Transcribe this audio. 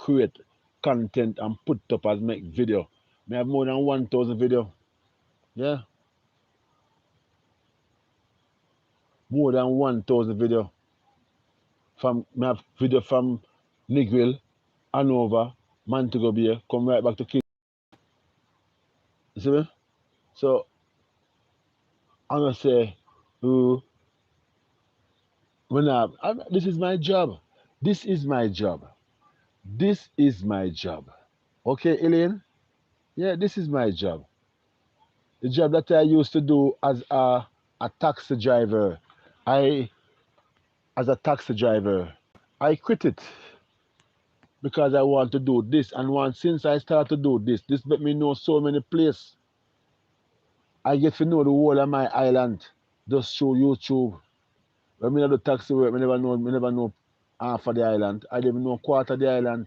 create content and put up as make video. Me have more than 1,000 video. Yeah. More than 1,000 video. Me have video from Negril, Hanover, Montego Bay, come right back to King. You see me? So I'm gonna say, when this is my job. This is my job. This is my job. Okay, Elaine? Yeah, this is my job. The job that I used to do as a taxi driver. As a taxi driver, I quit it because I want to do this. And since I started to do this let me know so many places. I get to know the whole of my island just through YouTube. When I do taxi work, I never know half of the island. I didn't even know quarter of the island.